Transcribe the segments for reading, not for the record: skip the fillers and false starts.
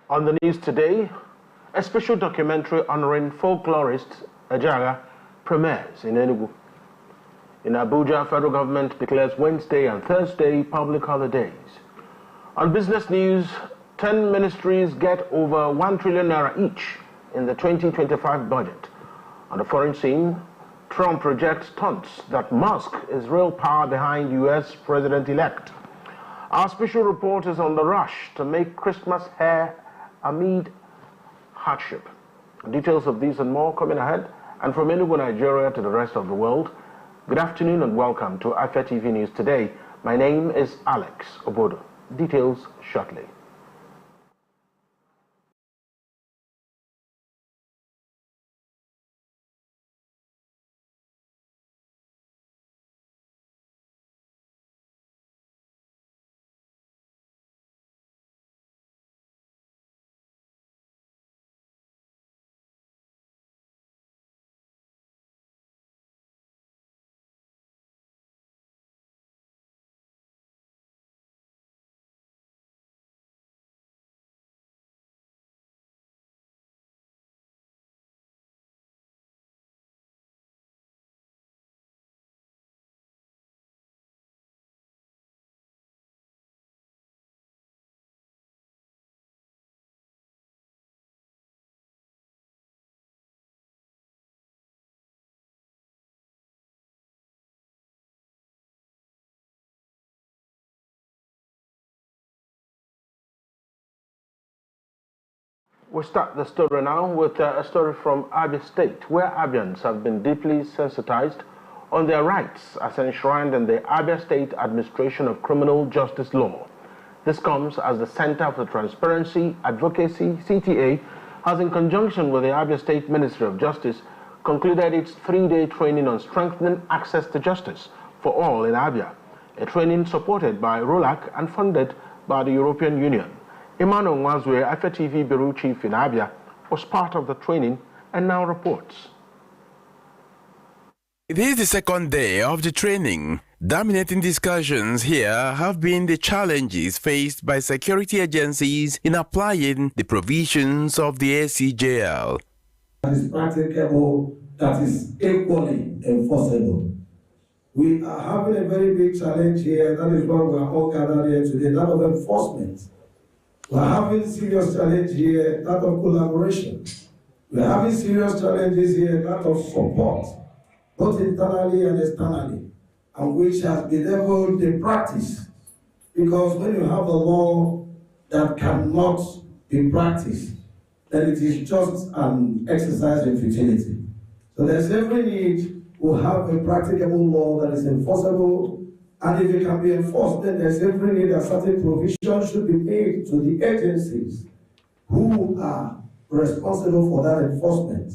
On the news today, a special documentary honoring folklorist Ajaga premieres in Enugu. In Abuja, federal government declares Wednesday and Thursday public holidays. On business news, 10 ministries get over 1 trillion naira each in the 2025 budget. On the foreign scene, Trump rejects taunts that Musk is real power behind U.S. president-elect. Our special report is on the rush to make Christmas hair amid hardship. Details of these and more coming ahead. And from Enugu, Nigeria to the rest of the world, good afternoon and welcome to Afia TV News Today. My name is Alex Obodo. Details shortly. We'll start the story now with a story from Afia State, where Afians have been deeply sensitized on their rights as enshrined in the Afia State Administration of Criminal Justice Law. This comes as the Center for Transparency Advocacy, CTA, has in conjunction with the Afia State Ministry of Justice concluded its 3-day training on strengthening access to justice for all in Afia, a training supported by ROLAC and funded by the European Union. Emmanuel Nwazwe, Afia TV Bureau Chief in Afia, was part of the training and now reports. This is the second day of the training. Dominating discussions here have been the challenges faced by security agencies in applying the provisions of the ACJL. That is practicable, that is equally enforceable. We are having a very big challenge here. That is why we are all gathered here today, that of enforcement. We are having serious challenge here, that of collaboration. We are having serious challenges here, that of support, both internally and externally, and which has been able to practice. Because when you have a law that cannot be practiced, then it is just an exercise in futility. So there's every need to have a practicable law that is enforceable. And if it can be enforced, then there's every need that certain provisions should be made to the agencies who are responsible for that enforcement,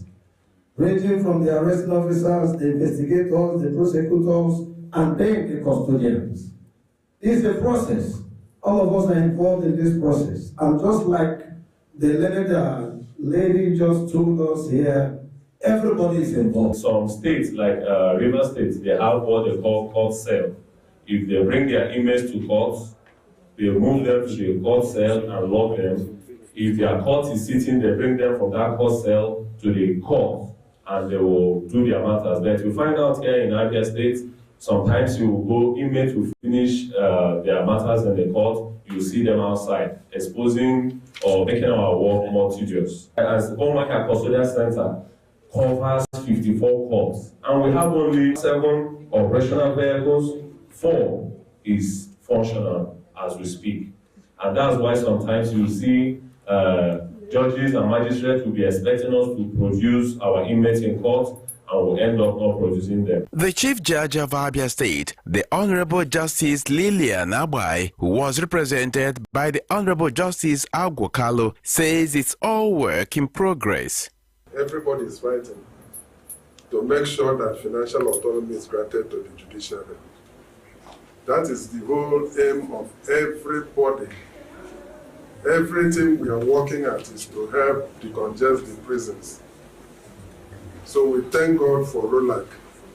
ranging from the arresting officers, the investigators, the prosecutors, and then the custodians. This is a process. All of us are involved in this process. And just like the learned lady just told us here, everybody is involved. Some states, like River State, they have what they call court cell. If they bring their inmates to court, they move them to the court cell and lock them. If their court is sitting, they bring them from that court cell to the court and they will do their matters. But you find out here in Afia State, sometimes you go, inmates will finish their matters in the court, you see them outside, exposing or making our work more tedious. As the Omaka Custodial Center covers 54 courts, and we have only 7 operational vehicles. 4 is functional as we speak. And that's why sometimes you see judges and magistrates will be expecting us to produce our inmates in court and will end up not producing them. The Chief Judge of Afia State, the Honorable Justice Lillian Abai, who was represented by the Honorable Justice Agwokalo, says it's all work in progress. Everybody is fighting to make sure that financial autonomy is granted to the judiciary. That is the whole aim of everybody. Everything we are working at is to help decongest the prisons. So we thank God for ROLAC.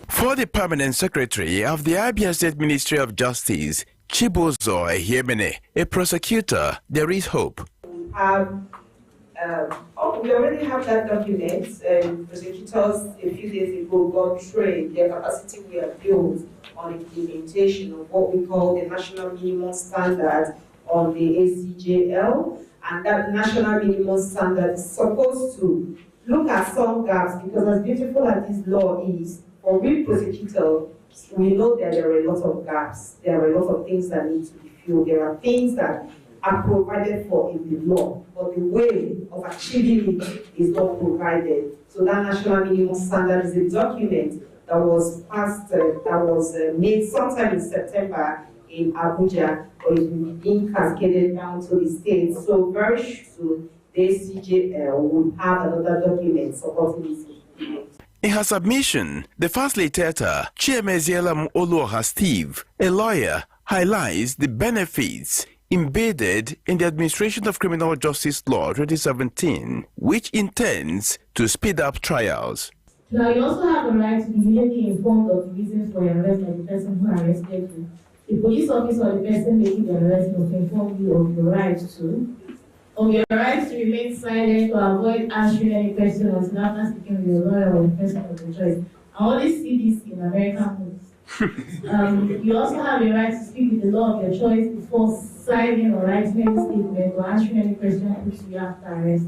For the Permanent Secretary of the Afia State Ministry of Justice, Chibozo Ehiemene, a prosecutor, there is hope. We have We already have that document. Prosecutors a few days ago got trained. Their capacity were built on implementation of what we call the National Minimum Standard on the ACJL. And that National Minimum Standard is supposed to look at some gaps, because as beautiful as this law is, for we prosecutors, we know that there are a lot of gaps. There are a lot of things that need to be filled. There are things that are provided for in the law, but the way of achieving it is not provided. So that National Minimum Standard is a document that was passed, made sometime in September in Abuja, or is being cascaded down to the states. So very soon, the ACJL will have another document supporting this. In her submission, the facilitator, Chiemezielam Oluoha Steve, a lawyer, highlights the benefits embedded in the Administration of Criminal Justice Law 2017, which intends to speed up trials. Now, you also have the right to be immediately informed of the reasons for your arrest by the person who arrested you. The police officer or the person making the arrest must inform you of your right to remain silent or avoid answering any question until after speaking with your lawyer or the person of your choice. I only see this in American movies. You also have a right to speak with the law of your choice before signing or writing any statement or answering any question put to you after arrest.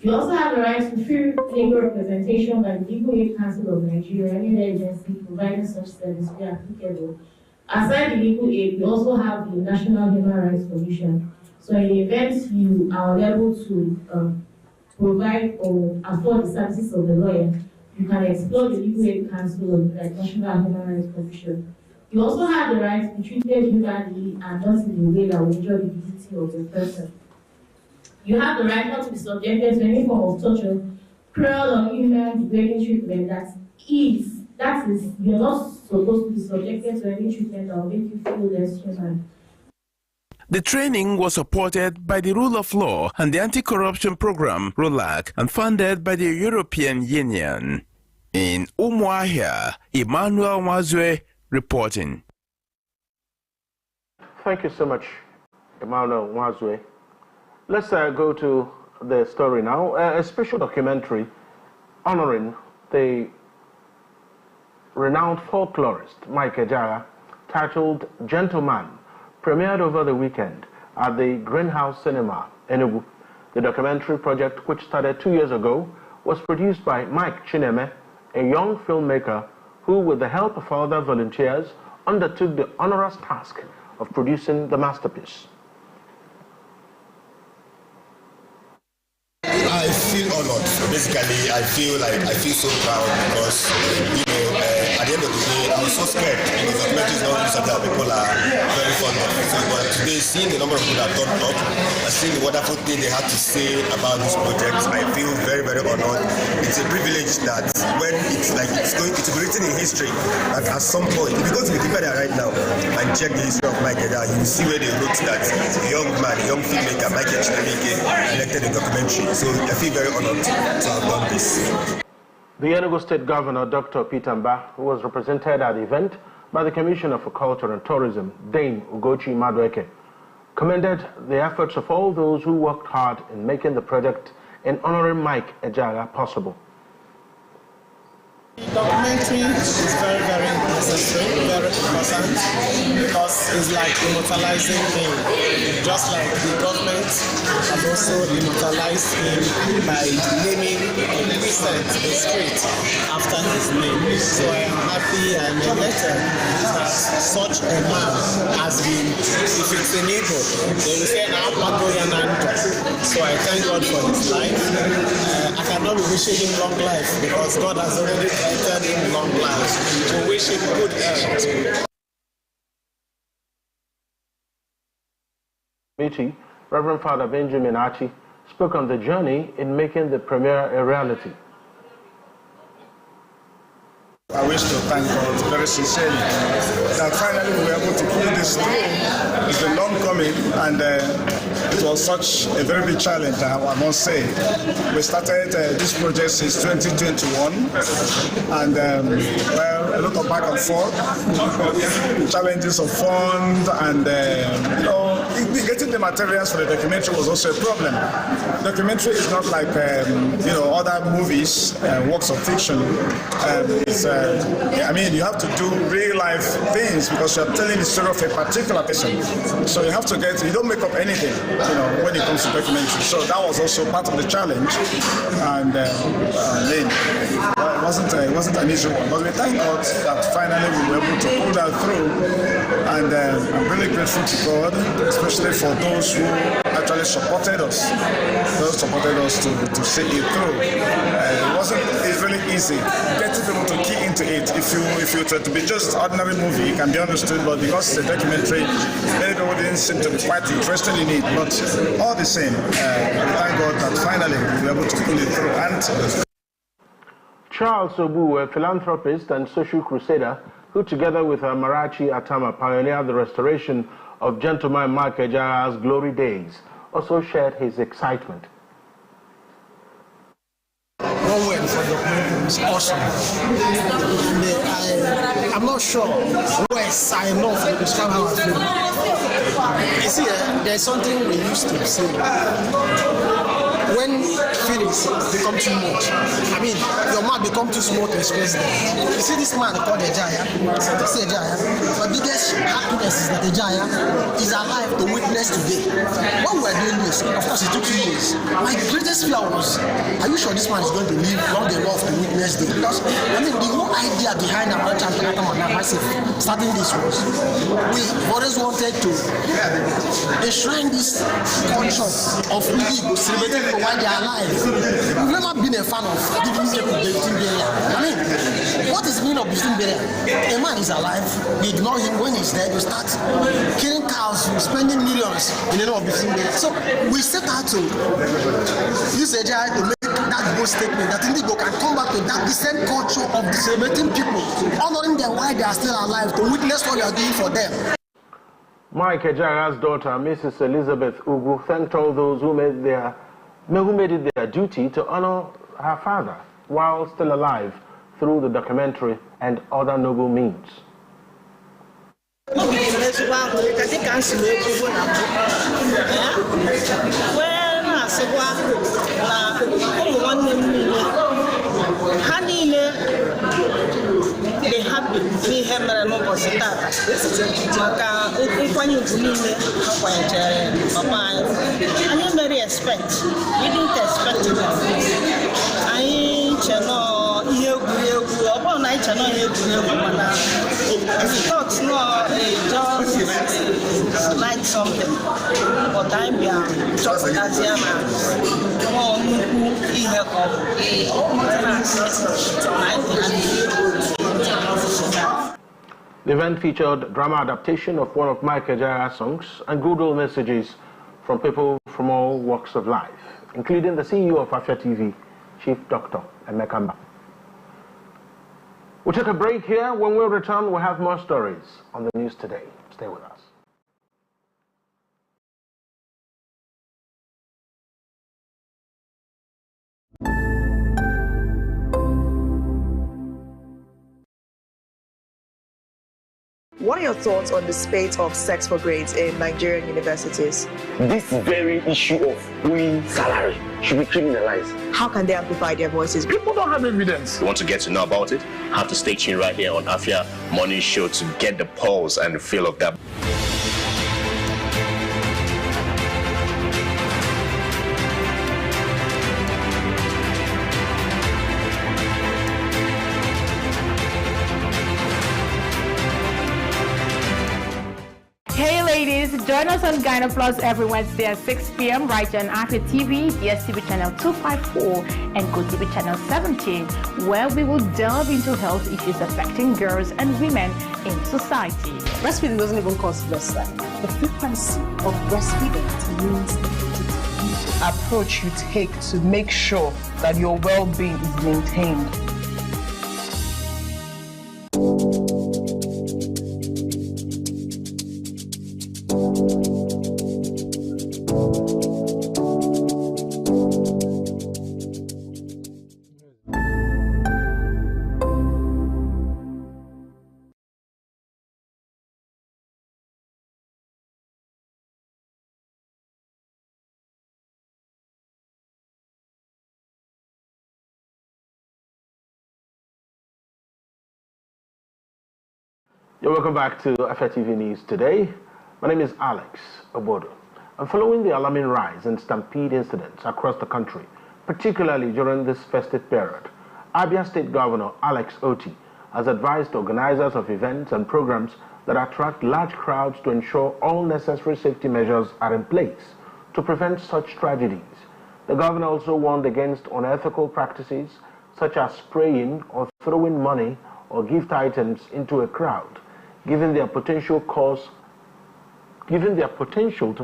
You also have a right to free legal representation by the Legal Aid Council of Nigeria or any other agency providing such service where applicable. Aside the legal aid, we also have the National Human Rights Commission. So in the event you are unable to provide or afford the services of the lawyer, you can explore the Legal Aid Council of the National Human Rights Commission. You also have the right to be treated humanly and not in a way that will injure the dignity of the person. You have the right not to be subjected to any form of torture, cruel or inhuman degrading treatment that is, you're not supposed to be subjected to any treatment that will make you feel less human. The training was supported by the Rule of Law and the Anti-Corruption Program, ROLAC, and funded by the European Union. In Umuahia, Emmanuel Mwazwe reporting. Thank you so much, Emmanuel Mwazwe. Let's go to the story now. A special documentary honoring the renowned folklorist Mike Ejeagha, titled Gentleman, premiered over the weekend at the Greenhouse Cinema, Enugu. The documentary project, which started 2 years ago, was produced by Mike Chineme, a young filmmaker who, with the help of other volunteers, undertook the onerous task of producing the masterpiece. I feel honored. Basically, I feel so proud because, at the end of the day, I was so scared. The documentary is not something that people are very fond of. So, but today, seeing the number of people that turned up, and seeing the wonderful thing they had to say about this project, I feel very, very honored. It's a privilege that when it's like it's going to be written in history, that at some point, if you go to Wikipedia right now and check the history of Mike Ejeagha, you will see where they wrote that a young man, a young filmmaker, Mike Ejeagha, elected a documentary. So I feel very honored to have done this. The Enugu State Governor, Dr. Peter Mba, who was represented at the event by the Commissioner for Culture and Tourism, Dame Ugochi Madueke, commended the efforts of all those who worked hard in making the project and honoring Mike Ejeagha possible. Documentary is very, very necessary, very important, because it's like immortalizing him. Just like the government has also immortalized him by naming a precinct, a street, after his name. So I am happy and elated that such a man has been, if it's a neighbor, they will say, so I thank God for his life. I cannot be wishing him long life because God has already granted him long life. To wish him good health. Reverend Father Benjamin Archie spoke on the journey in making the premiere a reality. I wish to thank God very sincerely that finally we were able to pull this through. It's been long coming, and it was such a very big challenge, I must say. We started this project since 2021, and well, a lot of back and forth, challenges of fund, and getting the materials for the documentary was also a problem. Documentary is not like other movies, works of fiction. I mean, you have to do real life things because you're telling the story of a particular person. So you have to you don't make up anything, when it comes to documentary. So that was also part of the challenge, and it wasn't an easy one. But we thank God that finally we were able to pull that through, and I'm really grateful to God, especially for those who actually supported us. Those supported us to see it through. It's really easy getting people to key into it. If you try to be just ordinary movie, it can be understood, but because it's a documentary, many people didn't seem to be quite interested in it. But all the same, we thank God that finally we were able to pull it through. And Charles Obu, a philanthropist and social crusader, who together with Marachi Atama pioneered the restoration of gentleman Mike Ejeagha's glory days, also shared his excitement. One word for documentary is awesome. And I'm not sure words are enough to describe how I feel. You see, there's something we used to say. When feelings become too much, I mean, your mouth become too small to express them. You see this man called Ejeagha, the biggest happiness is that Ejeagha is alive to witness today. When we were doing this, of course it took 2 years. My greatest fear was, are you sure this man is going to live long enough to witness this? Because, I mean, the whole idea behind our champion starting this was, we always wanted to enshrine this culture of Igbo celebrating for why they are alive. We've never been a fan of giving people Beftin burial. I mean, what is the meaning of Beftin burial? A man is alive, we ignore him. When he's dead, we start killing cows, spending millions in the name of Beftin burial. So we set out to use Ejeagha to make that bold statement that Indigo can come back to that decent culture of celebrating people, honoring them while they are still alive, to witness what you are doing for them. Mike Ejeagha's daughter, Mrs. Elizabeth Ugu, thanked all those who made it their duty to honor her father while still alive through the documentary and other noble means. They happy be him and no positata. Maka ukwanyu bunile kwanje papa. I very expect. We didn't expect it. I channel yegu upon I channel yegu mana. Thoughts no just like something. But I'm just as The event featured drama adaptation of one of Mike Ejeagha's songs and goodwill messages from people from all walks of life, including the CEO of Afia TV, Chief Dr. Emeka. We'll take a break here. When we return, we'll have more stories on the news today. Stay with us. What are your thoughts on the spate of sex for grades in Nigerian universities? This very issue of owing salary should be criminalized. How can they amplify their voices? People don't have evidence. You want to get to know about it? Have to stay tuned right here on Afia Morning Show to get the pulse and the feel of that. Join us on Gyna Plus every Wednesday at 6 p.m. right here on Afia TV, DSTV channel 254 and GoTV channel 17, where we will delve into health issues affecting girls and women in society. Breastfeeding doesn't even cause breast life. The frequency of breastfeeding means the approach you take to make sure that your well-being is maintained. You're welcome back to Afia TV News today. My name is Alex Obodo. And following the alarming rise in stampede incidents across the country, particularly during this festive period, Abia State Governor Alex Oti has advised organizers of events and programs that attract large crowds to ensure all necessary safety measures are in place to prevent such tragedies. The governor also warned against unethical practices such as spraying or throwing money or gift items into a crowd, given their potential to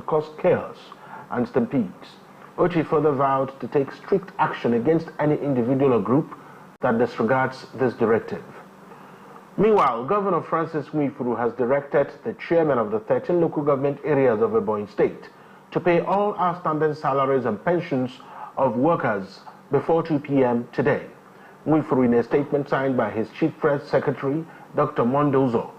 cause chaos and stampedes. Oti further vowed to take strict action against any individual or group that disregards this directive. Meanwhile, Governor Francis Nwifuru has directed the chairman of the 13 local government areas of Ebonyi State to pay all outstanding salaries and pensions of workers before 2 p.m. today. Nwifuru, in a statement signed by his chief press secretary, Dr. Mondozo,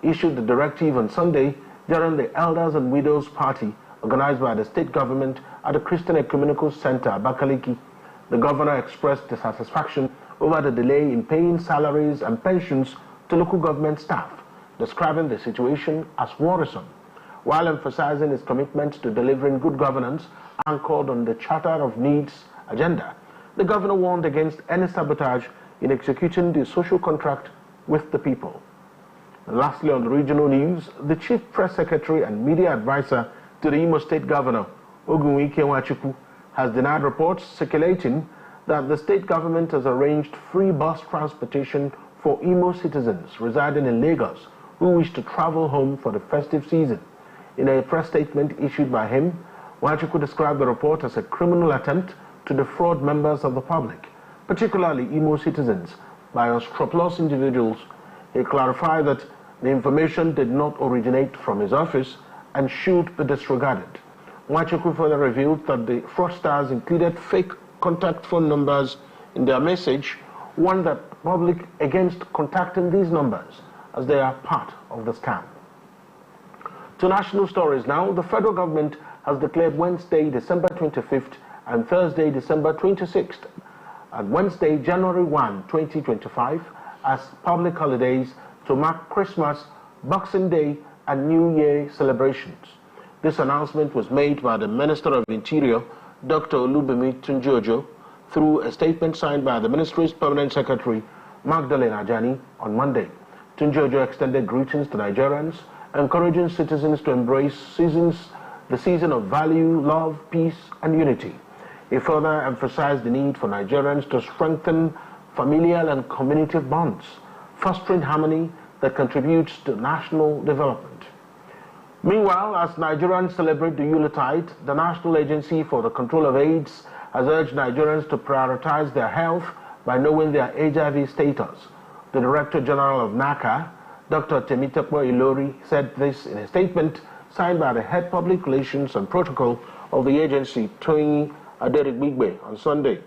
issued the directive on Sunday during the Elders and Widows Party organized by the state government at the Christian Ecumenical Center, Abakaliki. The governor expressed dissatisfaction over the delay in paying salaries and pensions to local government staff, describing the situation as worrisome, while emphasizing his commitment to delivering good governance anchored on the Charter of Needs agenda. The governor warned against any sabotage in executing the social contract with the people. And lastly, on the regional news, the chief press secretary and media advisor to the Imo State Governor, Ogunwike Nwachukwu, has denied reports circulating that the state government has arranged free bus transportation for Imo citizens residing in Lagos who wish to travel home for the festive season. In a press statement issued by him, Nwachukwu described the report as a criminal attempt to defraud members of the public, particularly Imo citizens, by unscrupulous individuals. He clarified that the information did not originate from his office and should be disregarded. Nwachukwu further revealed that the fraudsters included fake contact phone numbers in their message, warned the public against contacting these numbers as they are part of the scam. To national stories now, the federal government has declared Wednesday, December 25th and Thursday, December 26th, and Wednesday, January 1, 2025, as public holidays to mark Christmas, Boxing Day, and New Year celebrations. This announcement was made by the Minister of Interior, Dr. Olubemi Tunjojo, through a statement signed by the Ministry's Permanent Secretary, Magdalene Ajani, on Monday. Tunjojo extended greetings to Nigerians, encouraging citizens to embrace the season of value, love, peace, and unity. He further emphasized the need for Nigerians to strengthen familial and community bonds, fostering harmony that contributes to national development. Meanwhile, as Nigerians celebrate the Yuletide, the National Agency for the Control of AIDS has urged Nigerians to prioritize their health by knowing their HIV status. The Director General of NACA, Dr. Temitope Ilori, said this in a statement signed by the Head Public Relations and Protocol of the agency, Toyin Aderigbigbe, on Sunday.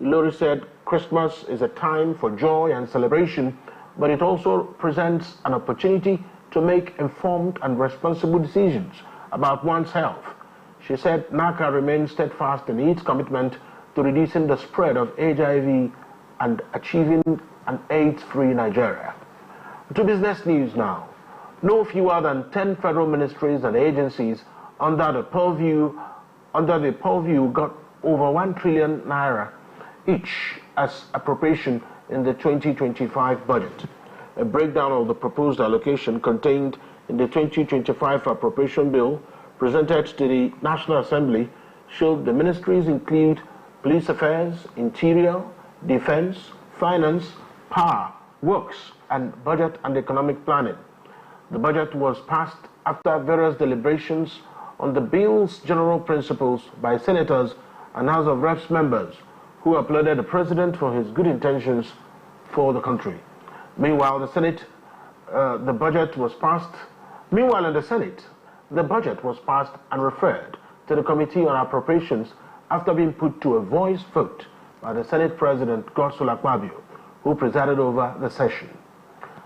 Ilori said Christmas is a time for joy and celebration, but it also presents an opportunity to make informed and responsible decisions about one's health. She said NACA remains steadfast in its commitment to reducing the spread of HIV and achieving an AIDS-free Nigeria. To business news now. No fewer than 10 federal ministries and agencies under the purview got over 1 trillion naira each as appropriation in the 2025 budget. A breakdown of the proposed allocation contained in the 2025 appropriation bill presented to the National Assembly showed the ministries include Police Affairs, Interior, Defense, Finance, Power, Works, and Budget and Economic Planning. The budget was passed after various deliberations on the bill's general principles by senators and House of Reps members who applauded the president for his good intentions for the country. Meanwhile, in the Senate, the budget was passed and referred to the Committee on Appropriations after being put to a voice vote by the Senate President Godswill Akpabio, who presided over the session.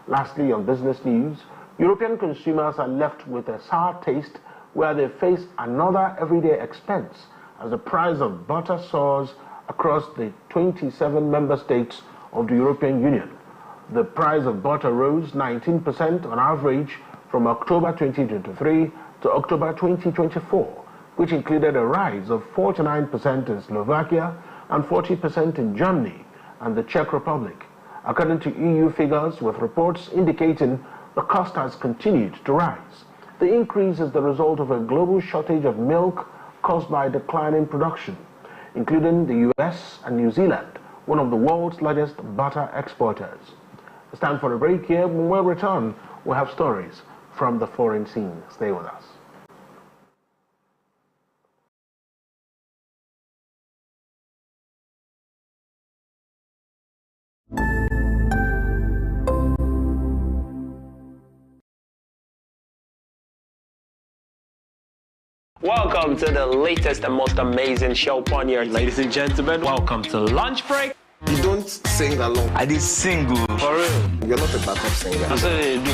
Lastly, on business news, European consumers are left with a sour taste where they face another everyday expense as the price of butter soars across the 27 member states of the European Union. The price of butter rose 19% on average from October 2023 to October 2024, which included a rise of 49% in Slovakia and 40% in Germany and the Czech Republic, according to EU figures, with reports indicating the cost has continued to rise. The increase is the result of a global shortage of milk caused by declining production, including the US and New Zealand, one of the world's largest butter exporters. It's time for a break here. When we return, we'll have stories from the foreign scene. Stay with us. Welcome to the latest and most amazing show on your ladies and gentlemen. Welcome to Lunch Break. You don't sing along. I did sing for real. You're not a backup singer. That's what they do.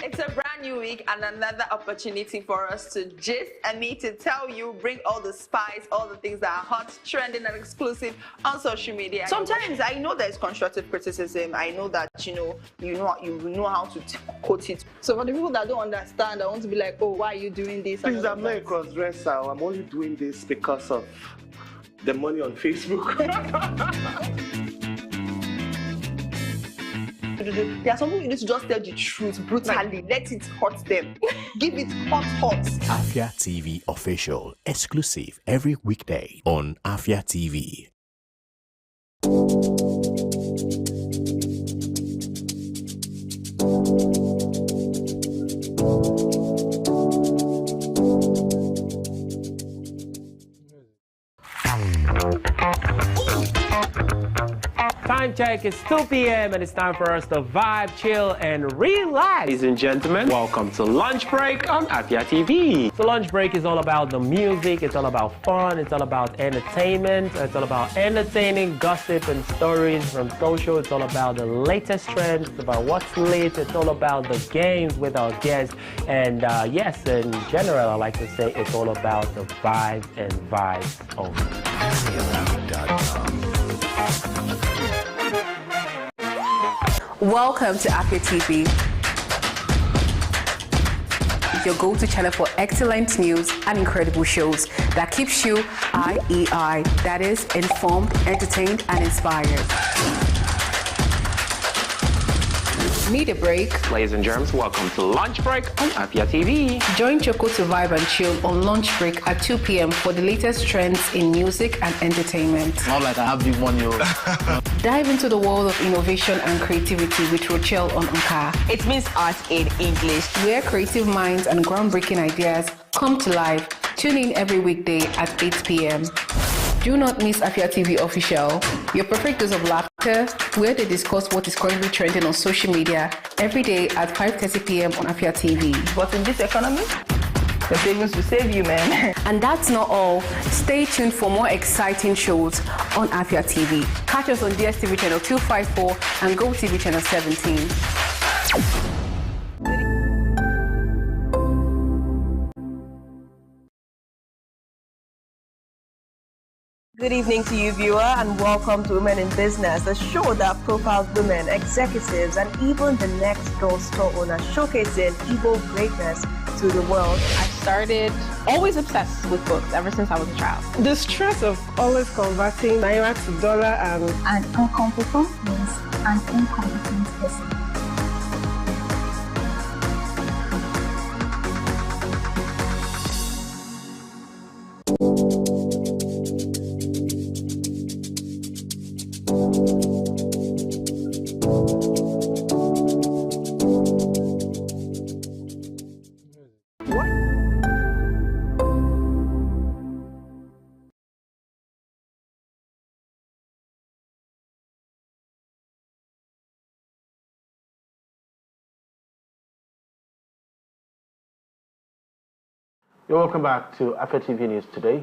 It's a brand new week and another opportunity for us to gist and me to tell you, bring all the spice, all the things that are hot, trending and exclusive on social media. Sometimes I know there's constructive criticism. I know that you know how to quote it. So for the people that don't understand, I want to be like, oh, why are you doing this? Please, I'm not a cross-dresser. I'm only doing this because of the money on Facebook. There are some people you need to just tell the truth brutally. Let it hurt them. Give it hot. Afia TV official, exclusive every weekday on Afia TV. Time check, it's 2 p.m. and it's time for us to vibe, chill, and relax. Ladies and gentlemen, welcome to Lunch Break on Afia TV. So Lunch Break is all about the music, it's all about fun, it's all about entertainment, it's all about entertaining gossip and stories from social, it's all about the latest trends, it's about what's lit, it's all about the games with our guests, and yes, in general, I like to say it's all about the vibes and vibes only. Welcome to Afia TV, your go-to channel for excellent news and incredible shows that keeps you IEI, that is, informed, entertained, and inspired. Need a break? Ladies and germs, welcome to Lunch Break on Afia TV. Join Choco to vibe and chill on Lunch Break at 2 p.m. for the latest trends in music and entertainment. Not like I have big money. Dive into the world of innovation and creativity with Rochelle on Unka. It means art in English. Where creative minds and groundbreaking ideas come to life. Tune in every weekday at 8 p.m. Do not miss Afia TV Official, your perfect dose of laughter, where they discuss what is currently trending on social media every day at 5:30 p.m. on Afia TV. But in this economy, the savings will save you, man. And that's not all. Stay tuned for more exciting shows on Afia TV. Catch us on DSTV channel 254 and Go TV channel 17. Good evening to you, viewer, and welcome to Women in Business, a show that profiles women, executives, and even the next door store owner, showcasing Igbo greatness to the world. I started always obsessed with books ever since I was a child. The stress of always converting naira to dollar and... An incompetent means an incompetent person. You're welcome back to Afia TV News Today.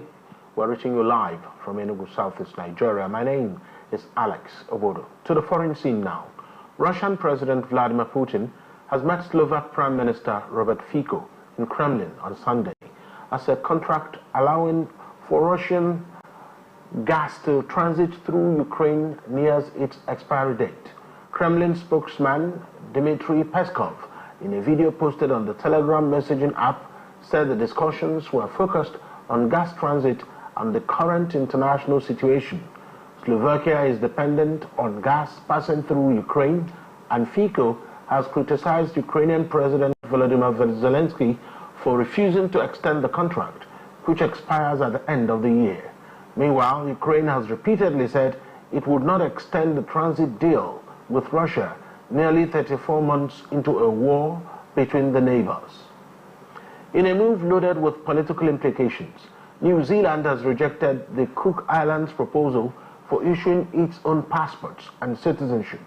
We're reaching you live from Enugu, Southeast Nigeria. My name is Alex Obodo. To the foreign scene now. Russian President Vladimir Putin has met Slovak Prime Minister Robert Fico in Kremlin on Sunday as a contract allowing for Russian gas to transit through Ukraine nears its expiry date. Kremlin spokesman Dmitry Peskov, in a video posted on the Telegram messaging app, said the discussions were focused on gas transit and the current international situation. Slovakia is dependent on gas passing through Ukraine, and FICO has criticized Ukrainian President Volodymyr Zelensky for refusing to extend the contract, which expires at the end of the year. Meanwhile, Ukraine has repeatedly said it would not extend the transit deal with Russia nearly 34 months into a war between the neighbors. In a move loaded with political implications, New Zealand has rejected the Cook Islands proposal for issuing its own passports and citizenship.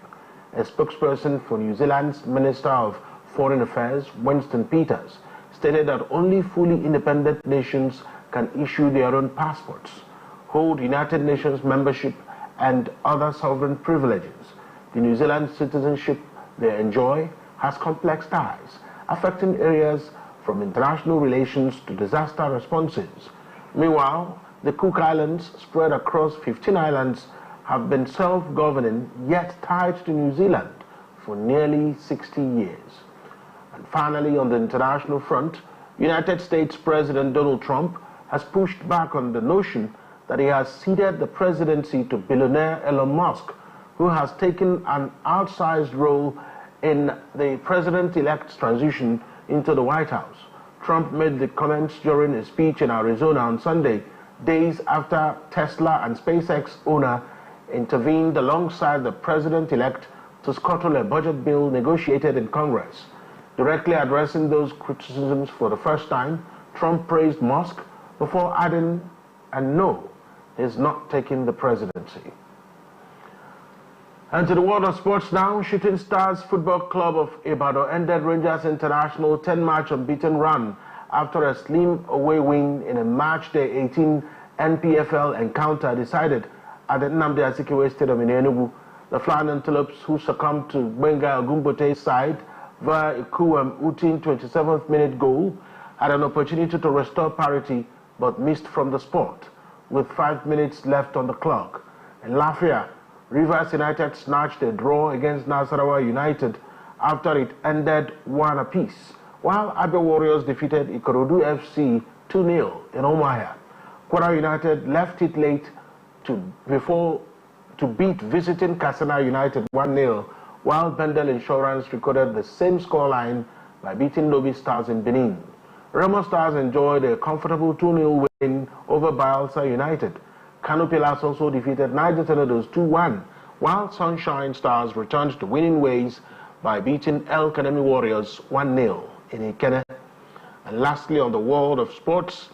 A spokesperson for New Zealand's Minister of Foreign Affairs, Winston Peters, stated that only fully independent nations can issue their own passports, hold United Nations membership, and other sovereign privileges. The New Zealand citizenship they enjoy has complex ties, affecting areas from international relations to disaster responses. Meanwhile, the Cook Islands, spread across 15 islands, have been self-governing yet tied to New Zealand for nearly 60 years. And finally, on the international front, United States President Donald Trump has pushed back on the notion that he has ceded the presidency to billionaire Elon Musk, who has taken an outsized role in the president-elect's transition into the White House. Trump made the comments during a speech in Arizona on Sunday, days after Tesla and SpaceX owner intervened alongside the president-elect to scuttle a budget bill negotiated in Congress. Directly addressing those criticisms for the first time, Trump praised Musk before adding, and no, he's not taking the presidency. And to the world of sports now, Shooting Stars Football Club of Ibadan ended Rangers International 10-match unbeaten run after a slim away win in a matchday 18 NPFL encounter decided at the Nnamdi Azikiwe Stadium in Enugu. The Flying Antelopes, who succumbed to Benga Ogumbote's side via a Kuwem Utin 27th minute goal, had an opportunity to restore parity but missed from the spot with 5 minutes left on the clock. In Afia, Rivers United snatched a draw against Nasarawa United after it ended 1 apiece, while Afia Warriors defeated Ikorodu FC 2-0 in Umuahia. Kwara United left it late to beat visiting Katsina United 1-0, while Bendel Insurance recorded the same scoreline by beating Nobi Stars in Benin. Remo Stars enjoyed a comfortable 2-0 win over Bayelsa United. Kano Pillars also defeated Niger Tornadoes 2-1, while Sunshine Stars returned to winning ways by beating El Kanemi Warriors 1-0 in Ikene. And lastly, on the world of sports,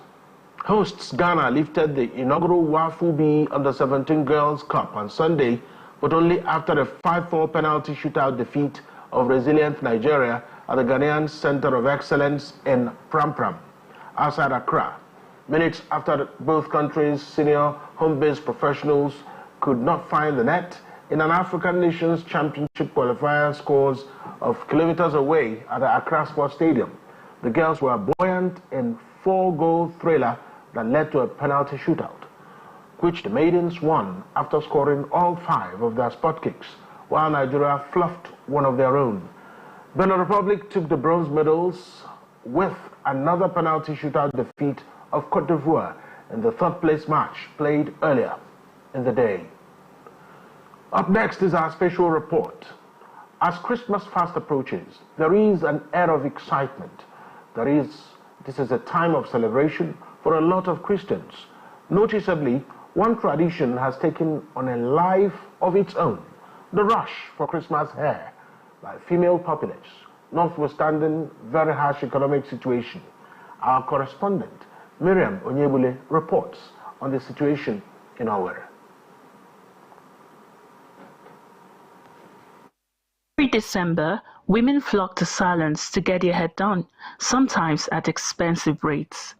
hosts Ghana lifted the inaugural Wafubi Under-17 Girls Cup on Sunday, but only after a 5-4 penalty shootout defeat of resilient Nigeria at the Ghanaian Center of Excellence in Pram Pram, outside Accra. Minutes after both countries' senior home-based professionals could not find the net in an African Nations Championship qualifier scores of kilometers away at the Accra Sports Stadium. The girls were buoyant in 4-goal thriller that led to a penalty shootout, which the maidens won after scoring all 5 of their spot kicks, while Nigeria fluffed one of their own. Benin Republic took the bronze medals with another penalty shootout defeat of Cote d'Ivoire in the 3rd place match played earlier in the day. Up next is our special report. As Christmas fast approaches, there is an air of excitement. This is a time of celebration for a lot of Christians. Noticeably, one tradition has taken on a life of its own: the rush for Christmas hair by female populace, notwithstanding very harsh economic situation. Our correspondent, Miriam Onyebule, reports on the situation in Owerri. Every December, women flock to salons to get their hair done, sometimes at expensive rates.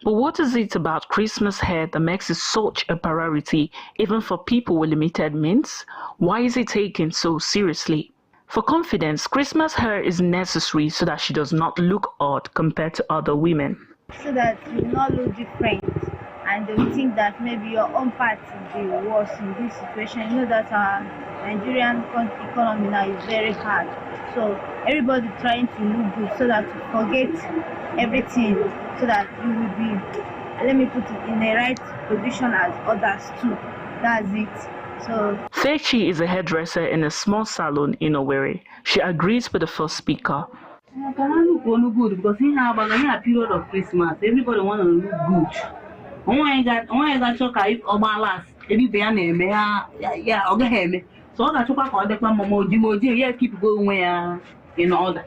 But what is it about Christmas hair that makes it such a priority even for people with limited means? Why is it taken so seriously? For confidence, Christmas hair is necessary so that she does not look odd compared to other women. so that you will not look different and they will think that maybe your own part is the worst in this situation. You know that our Nigerian economy now is very hard. So everybody trying to look good so that you forget everything so that you will be, let me put it, in the right position as others too. That's it. So Fechi is a hairdresser in a small salon in Owerri. She agrees with the first speaker. I can look good because in a period of Christmas, everybody want to look good. I got chocolate if Obalas, any banner, yeah, okay, so I got chocolate the Momoji, yeah, keep going where in order.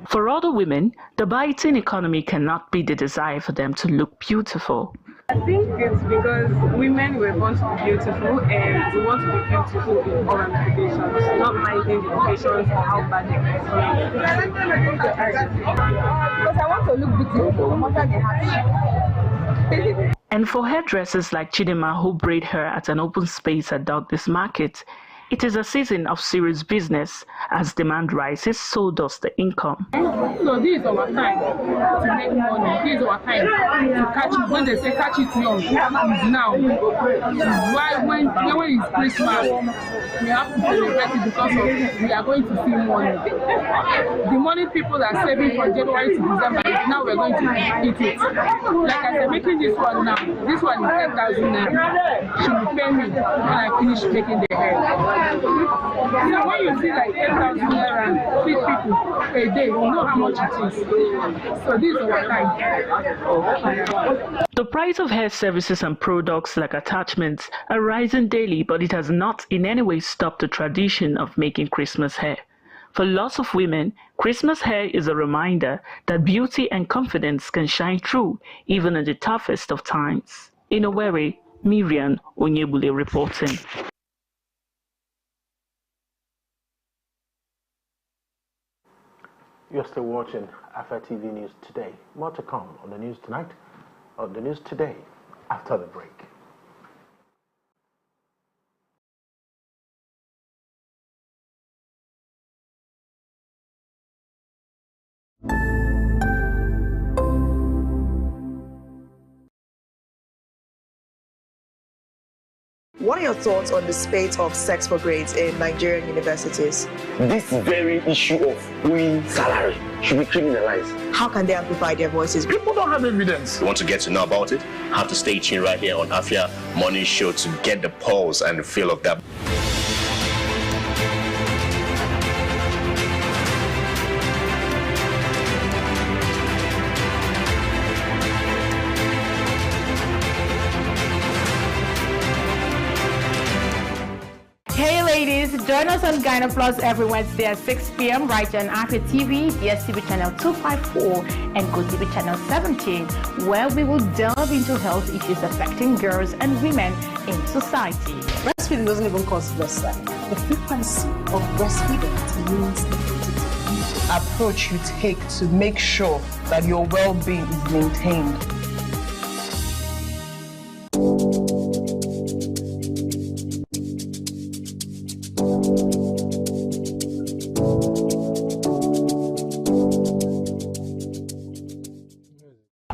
For other women, the biting economy cannot be the desire for them to look beautiful. I think it's because women were born to be beautiful and we want to be beautiful in all ramifications, not minding the occasions or how bad they because I want to look beautiful, no matter the hardship. And for hairdressers like Chidima who braid hair at an open space at Douglas Market, it is a season of serious business. As demand rises, so does the income. So this is our time to make money. This is our time to catch it. When they say catch it young, it's now. It's why when it's Christmas, we have to celebrate it because we are going to see money. The money people are saving from January to December, now we're going to eat it. Like I said, making this one now. This one is 10,000 naira. She will pay me when I finish making the hair. So when you see like 10,000 naira, 6 people a day, you know how much it is. So this is our time. The price of hair services and products like attachments are rising daily, but it has not in any way stopped the tradition of making Christmas hair. For lots of women, Christmas hair is a reminder that beauty and confidence can shine through even in the toughest of times. In Owerri, Miriam Onyebule reporting. You're still watching Afia TV News Today. More to come on the news tonight, on the news today, after the break. What are your thoughts on the spate of sex for grades in Nigerian universities? This very issue of owing salary should be criminalized. How can they amplify their voices? People don't have evidence. You want to get to know about it? Have to stay tuned right here on Afia Morning Show to get the pulse and the feel of that. Hey ladies, join us on Gyna Plus every Wednesday at 6 p.m. right on Afia TV, DSTV channel 254 and GoTV channel 17, where we will delve into health issues affecting girls and women in society. Breastfeeding doesn't even cause breastfeeding. The frequency of breastfeeding means the approach you take to make sure that your well-being is maintained.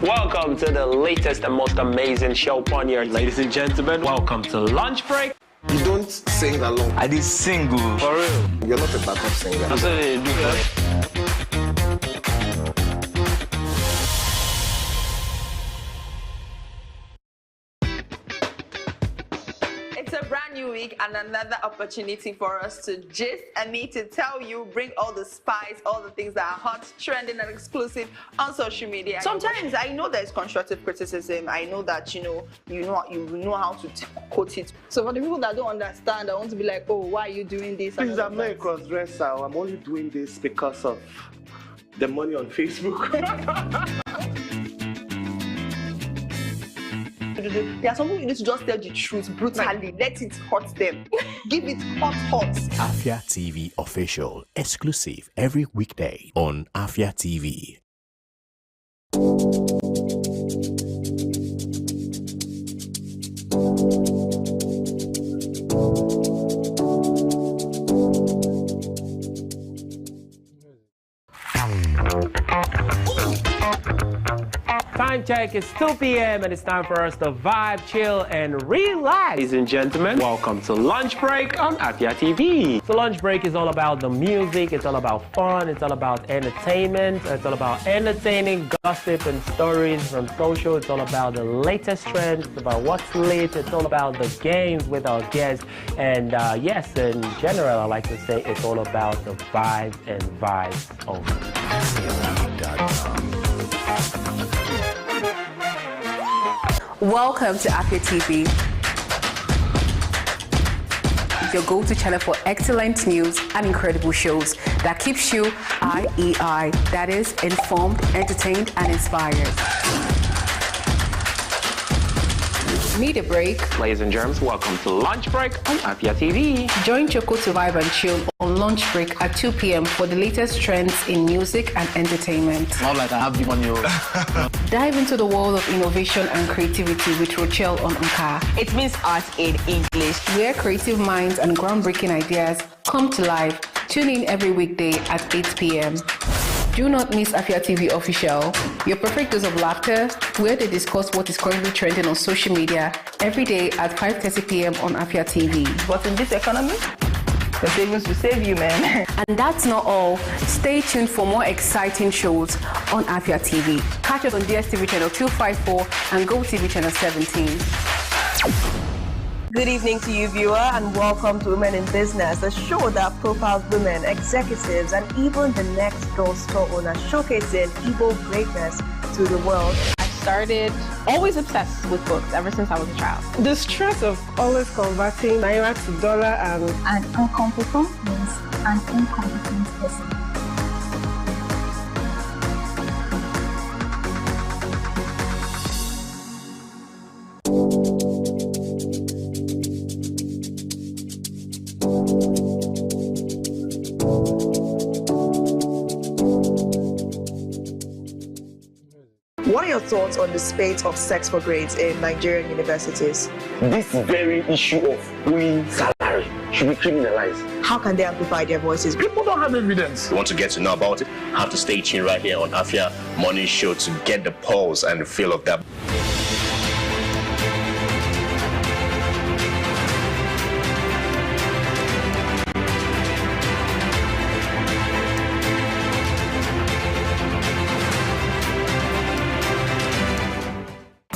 Welcome to the latest and most amazing show upon here. Ladies and gentlemen, welcome to Lunch Break. You don't sing along. I did single. For real. You're not a backup singer. That's what they do. It's a brand new week and another opportunity for us to gist and me to tell you, bring all the spice, all the things that are hot, trending and exclusive on social media. Sometimes I know there's constructive criticism. I know that you know how to quote it. So for the people that don't understand, I want to be like, oh, why are you doing this? Please, I'm not a cross-dresser. I'm only doing this because of the money on Facebook. There are some people you need to just tell the truth brutally. Let it hurt them. Give it hot. Afia TV official, exclusive every weekday on Afia TV. check. It's 2 p.m. and it's time for us to vibe, chill, and relax. Ladies and gentlemen, welcome to Lunch Break on Afia TV. So Lunch Break is all about the music, it's all about fun, it's all about entertainment, it's all about entertaining gossip and stories from social, it's all about the latest trends, it's about what's lit, it's all about the games with our guests, and yes, in general, I like to say it's all about the vibe and vibes only. Welcome to Afia TV, your go-to channel for excellent news and incredible shows that keeps you IEI, that is, informed, entertained, and inspired. Need a break? Ladies and germs, welcome to Lunch Break on Afia TV. Join Choco to vibe and chill on Lunch Break at 2 p.m. for the latest trends in music and entertainment. Not like I have the money. Dive into the world of innovation and creativity with Rochelle on Unka. It means art in English. Where creative minds and groundbreaking ideas come to life. Tune in every weekday at 8 p.m. Do not miss Afia TV Official, your perfect dose of laughter, where they discuss what is currently trending on social media every day at 5:30 p.m. on Afia TV. But in this economy, the savings will save you, man. And that's not all. Stay tuned for more exciting shows on Afia TV. Catch us on DSTV channel 254 and GoTV channel 17. Good evening to you, viewer, and welcome to Women in Business, a show that profiles women, executives, and even the next girl store owners, showcasing Igbo greatness to the world. I started always obsessed with books ever since I was a child. The stress of always converting naira to dollar and An incompetent means an incompetent person. What are your thoughts on the spate of sex for grades in Nigerian universities? This very issue of owing salary should be criminalized. How can they amplify their voices? People don't have evidence. If you want to get to know about it, have to stay tuned right here on Afia Morning Show to get the pulse and the feel of that.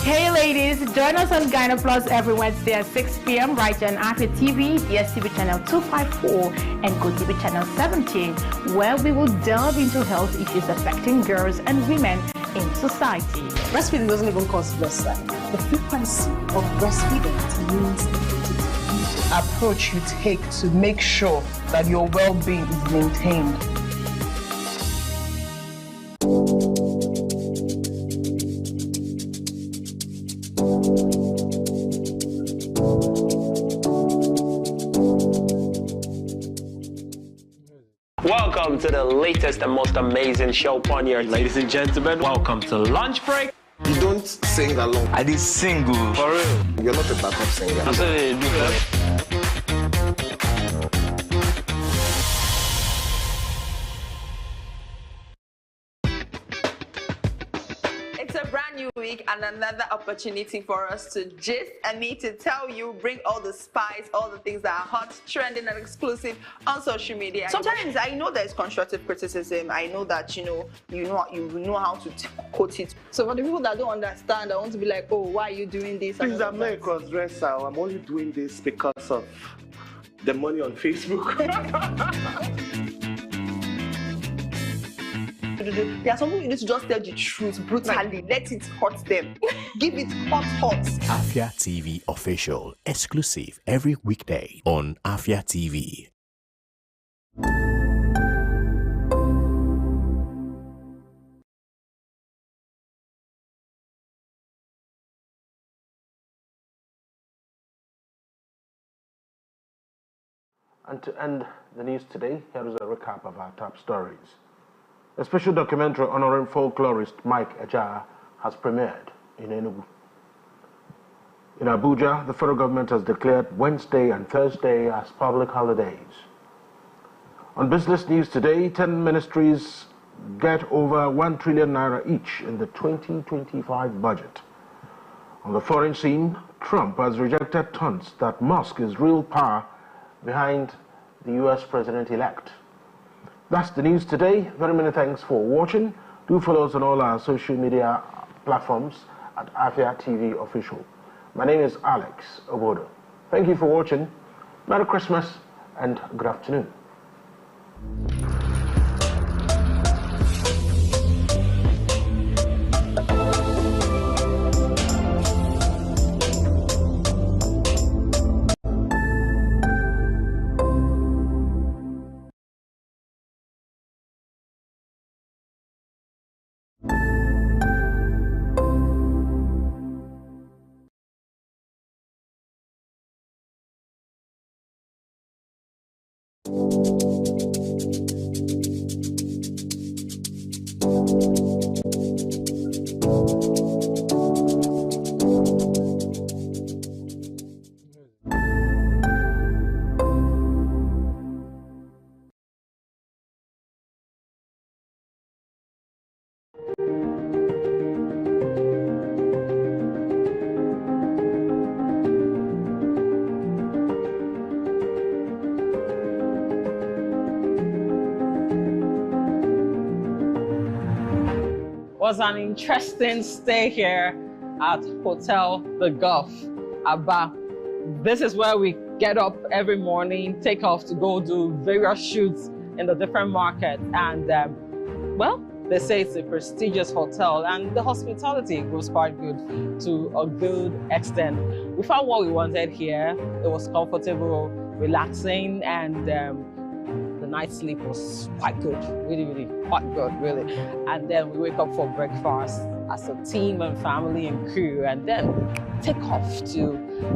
Hey ladies, join us on Gyna Plus every Wednesday at 6 p.m. right here on Afia TV, DSTV channel 254 and GoTV channel 17, where we will delve into health issues affecting girls and women in society. breastfeeding doesn't even cause bloodsack. The frequency of breastfeeding determines the approach you take to make sure that your well-being is maintained. Welcome to the latest and most amazing show on here. Ladies and gentlemen, welcome to Lunch Break. You don't sing along. I did single. For real. You're not a backup singer. That's what they do. It's a brand new week and another opportunity for us to gist and me to tell you, bring all the spice, all the things that are hot, trending, and exclusive on social media. Sometimes I know there's constructive criticism. I know that you know how to quote it. So for the people that don't understand, I want to be like, oh, why are you doing this? Please, I'm not a cross-dresser. I'm only doing this because of the money on Facebook. There are some people you need to just tell the truth brutally. Let it hurt them. Give it hot. Afia TV Official, exclusive every weekday on Afia TV. And to end the news today, here is a recap of our top stories. A special documentary honoring folklorist Mike Ejeagha has premiered in Enugu. In Abuja, the federal government has declared Wednesday and Thursday as public holidays. On business news today, 10 ministries get over 1 trillion naira each in the 2025 budget. On the foreign scene, Trump has rejected taunts that Musk is real power behind the US president-elect. That's the news today. Very many thanks for watching. Do follow us on all our social media platforms at Afia TV Official. My name is Alex Obodo. Thank you for watching. Merry Christmas and good afternoon. Was an interesting stay here at Hotel The Gulf, Aba. This is where we get up every morning, take off to go do various shoots in the different markets. And well, they say it's a prestigious hotel and the hospitality goes quite good to a good extent. We found what we wanted here. It was comfortable, relaxing, and the night's sleep was quite good, really quite good, really. And then we wake up for breakfast as a team and family and crew, and then take off to the